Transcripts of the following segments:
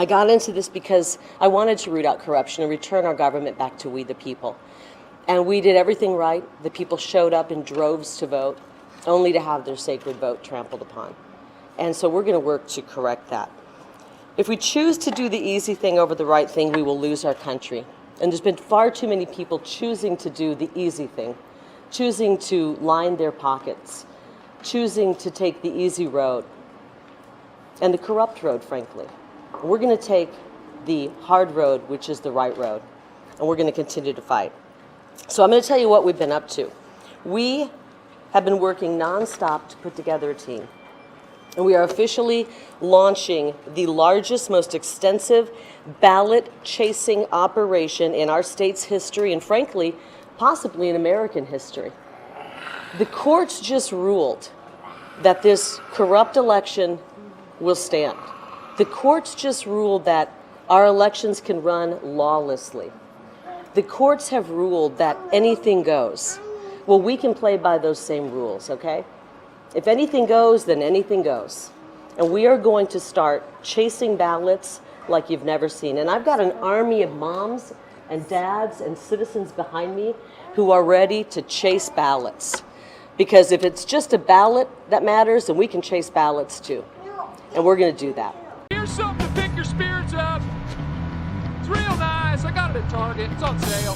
I got into this because I wanted to root out corruption and return our government back to we the people. And we did everything right. The people showed up in droves to vote, only to have their sacred vote trampled upon. And so we're going to work to correct that. If we choose to do the easy thing over the right thing, we will lose our country. And there's been far too many people choosing to do the easy thing, choosing to line their pockets, choosing to take the easy road, and the corrupt road, frankly. We're going to take the hard road, which is the right road, and we're going to continue to fight. So I'm going to tell you what we've been up to. We have been working nonstop to put together a team, and we are officially launching the largest, most extensive ballot-chasing operation in our state's history, and frankly, possibly in American history. The courts just ruled that this corrupt election will stand. The courts just ruled that our elections can run lawlessly. The courts have ruled that anything goes. Well, we can play by those same rules, okay? If anything goes, then anything goes. And we are going to start chasing ballots like you've never seen. And I've got an army of moms and dads and citizens behind me who are ready to chase ballots. Because if it's just a ballot that matters, then we can chase ballots too. And we're going to do that. Here's something to pick your spirits up. It's real nice. I got it at Target. It's on sale.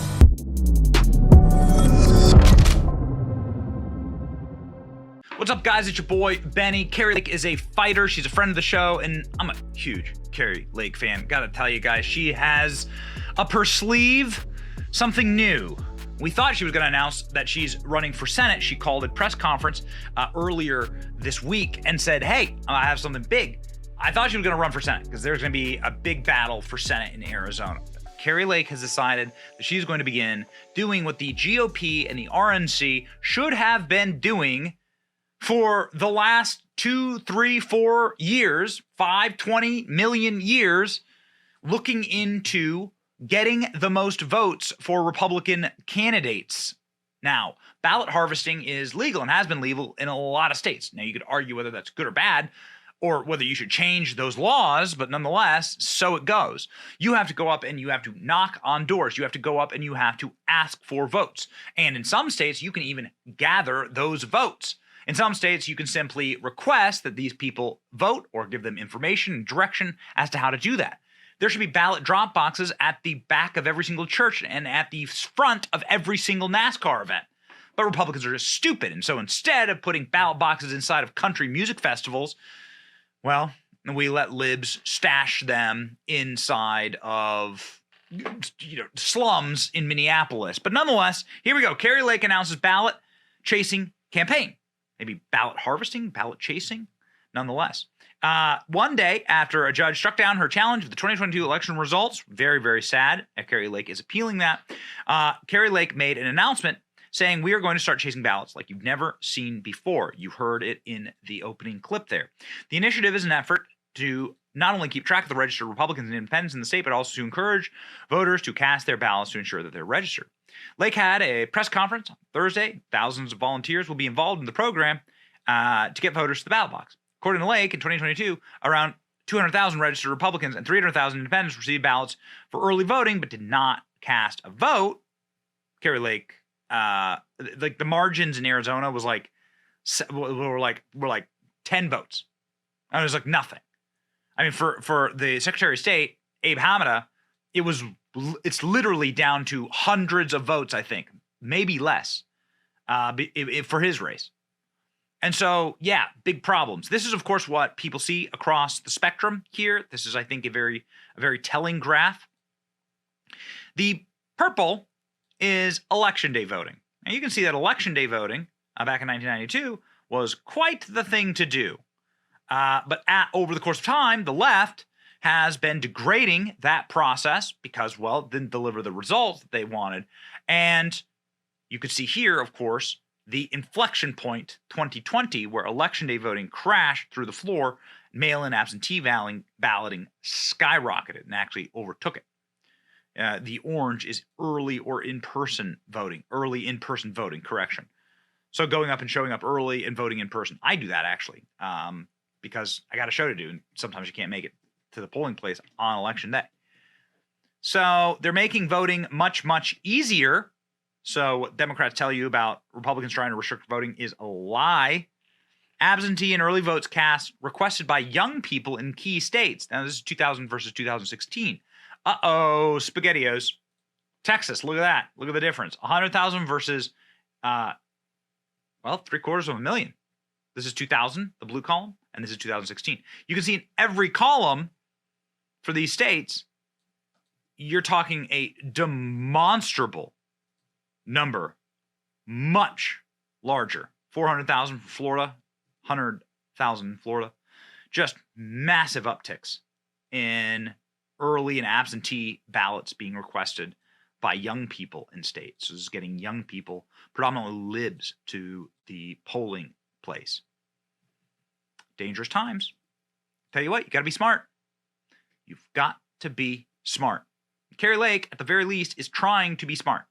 What's up, guys? It's your boy, Benny. Kari Lake is a fighter. She's a friend of the show, and I'm a huge Kari Lake fan. Gotta tell you guys, she has up her sleeve something new. We thought she was going to announce that she's running for Senate. She called a press conference earlier this week and said, hey, I have something big. I thought she was going to run for Senate because there's going to be a big battle for Senate in Arizona. Kari Lake has decided that she's going to begin doing what the GOP and the RNC should have been doing for the last 2, 3, 4 years, 5, 20 million years, looking into getting the most votes for Republican candidates. Now, ballot harvesting is legal and has been legal in a lot of states. Now, you could argue whether that's good or bad, or whether you should change those laws, but nonetheless, so it goes. You have to go up and you have to knock on doors. You have to go up and you have to ask for votes. And in some states, you can even gather those votes. In some states, you can simply request that these people vote or give them information and direction as to how to do that. There should be ballot drop boxes at the back of every single church and at the front of every single NASCAR event. But Republicans are just stupid. And so instead of putting ballot boxes inside of country music festivals, well, we let libs stash them inside of slums in Minneapolis. But nonetheless, here we go. Kari Lake announces ballot chasing campaign. Maybe ballot harvesting, ballot chasing, nonetheless. One day after a judge struck down her challenge of the 2022 election results, very, very sad, Kari Lake is appealing that, Kari Lake made an announcement saying, we are going to start chasing ballots like you've never seen before. You heard it in the opening clip there. The initiative is an effort to not only keep track of the registered Republicans and independents in the state, but also to encourage voters to cast their ballots to ensure that they're registered. Lake had a press conference on Thursday. Thousands of volunteers will be involved in the program to get voters to the ballot box. According to Lake, in 2022, around 200,000 registered Republicans and 300,000 independents received ballots for early voting, but did not cast a vote. Kari Lake, like the margins in Arizona was like, were like 10 votes. And it was like nothing. I mean, for the Secretary of State, Abe Hamada, it's literally down to hundreds of votes, I think, maybe less, for his race. And so, yeah, big problems. This is, of course, what people see across the spectrum here. This is, I think, a very telling graph. The purple is election day voting. And you can see that election day voting back in 1992 was quite the thing to do. But over the course of time, the left has been degrading that process because, well, it didn't deliver the results that they wanted. And you could see here, of course, the inflection point 2020, where election day voting crashed through the floor, mail-in absentee balloting skyrocketed and actually overtook it. The orange is early in-person voting, correction. So going up and showing up early and voting in person. I do that actually because I got a show to do and sometimes you can't make it to the polling place on election day. So they're making voting much, much easier. So what Democrats tell you about Republicans trying to restrict voting is a lie. Absentee and early votes cast requested by young people in key states. Now, this is 2000 versus 2016. Uh-oh, SpaghettiOs. Texas, look at that. Look at the difference. 100,000 versus, 750,000. This is 2000, the blue column, and this is 2016. You can see in every column for these states, you're talking a demonstrable number, much larger. 400,000 for Florida, 100,000 in Florida. Just massive upticks in early and absentee ballots being requested by young people in states. So this is getting young people, predominantly libs, to the polling place. Dangerous times. Tell you what, you got to be smart. You've got to be smart. Kari Lake, at the very least, is trying to be smart.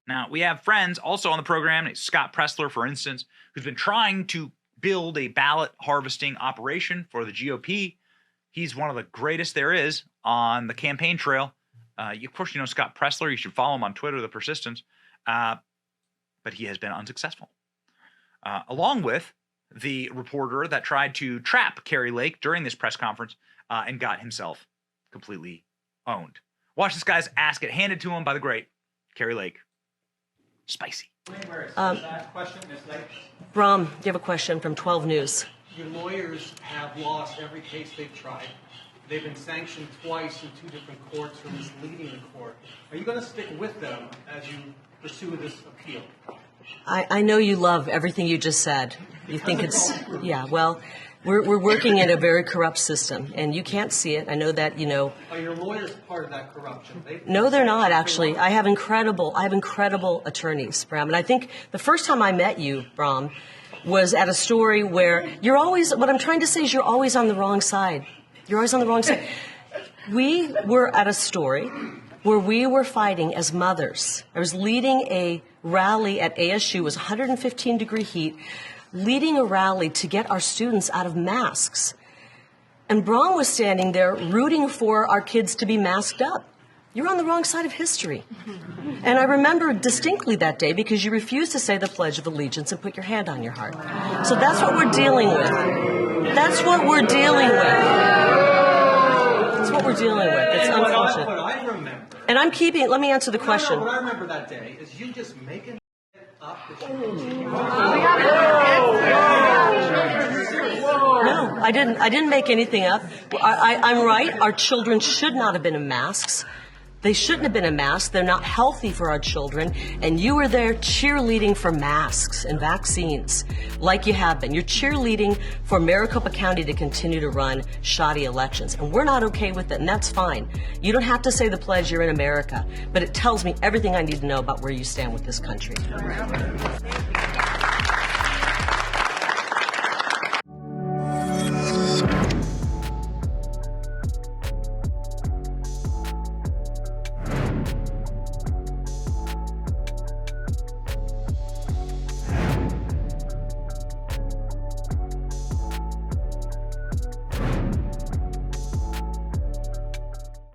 Now, we have friends also on the program, Scott Pressler, for instance, who's been trying to build a ballot harvesting operation for the GOP. He's one of the greatest there is on the campaign trail. Of course, you know Scott Pressler. You should follow him on Twitter, The Persistence. But he has been unsuccessful. Along with the reporter that tried to trap Kari Lake during this press conference and got himself completely owned. Watch this guy's ass get handed to him by the great Kari Lake. Spicy. Brom, you have a question from 12 News. Your lawyers have lost every case they've tried. They've been sanctioned twice in 2 different courts for misleading the court. Are you going to stick with them as you pursue this appeal? I know you love everything you just said. You think it's, yeah, well, we're working in a very corrupt system, and you can't see it. I know that, you know. Are your lawyers part of that corruption? No, they're not, actually. I have incredible attorneys, Bram. And I think the first time I met you, Bram, was at a story where you're always, what I'm trying to say is you're always on the wrong side. You're always on the wrong side. We were at a story where we were fighting as mothers. I was leading a rally at ASU. It was 115-degree heat, leading a rally to get our students out of masks. And Braun was standing there rooting for our kids to be masked up. You're on the wrong side of history. And I remember distinctly that day because you refused to say the Pledge of Allegiance and put your hand on your heart. So that's what we're dealing with. That's what we're dealing with. That's what we're dealing with. It's unfortunate. What I remember. And I'm keeping, let me answer the question. What I remember that day is you just making up that No, I didn't make anything up. I'm right. Our children should not have been in masks. They shouldn't have been in masks. They're not healthy for our children. And you were there cheerleading for masks and vaccines, like you have been. You're cheerleading for Maricopa County to continue to run shoddy elections. And we're not okay with it, and that's fine. You don't have to say the pledge, you're in America. But it tells me everything I need to know about where you stand with this country.